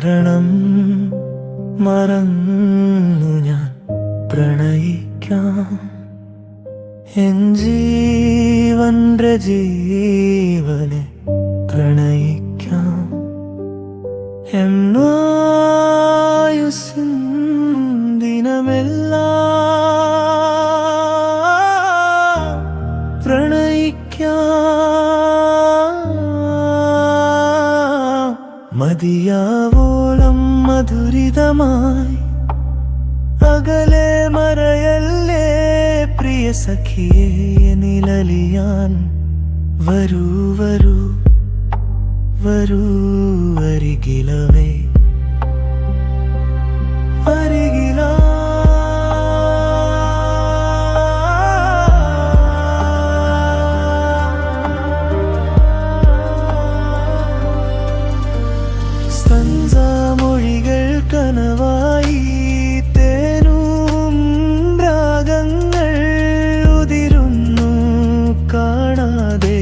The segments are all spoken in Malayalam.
മരണം മറന്നു ഞാൻ പ്രണയിക്കാം എൻ ജീവന്റെ ജീവനെ പ്രണയിക്കാം എന്നായുസിൻ ദിനമെല്ലാം പ്രണയിക്കാം മതിയാവോളം മധുരിതമായി അകലെ മറയല്ലേ പ്രിയ സഖിയേ നിലലിയാൻ വരൂ വരൂ വരൂ അരികിലവേ അരികിലാ മൊഴികൾ കനവായി തേനും രാഗങ്ങൾ ഉതിരുന്നു കാണാതെ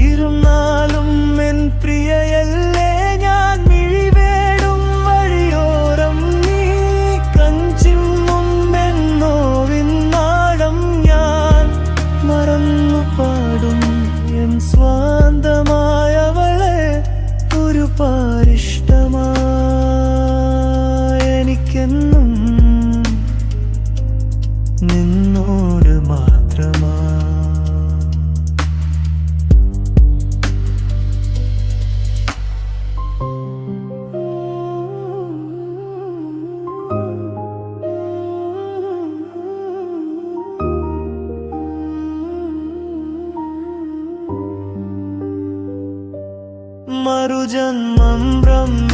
ഇരുന്നാലും എൻ പ്രിയയല്ലേ ഞാൻ മിഴിവേടും വഴിയോരം നീ കഞ്ചിമ്മും എന്നോവിൻ നാടം ഞാൻ മറന്നു പാടും എൻ സ്വാന്തമായവളെ ഒരു എനിക്കെന്നും നിന്നോട് മാത്രമാ മറുജന്മം ബ്രഹ്മ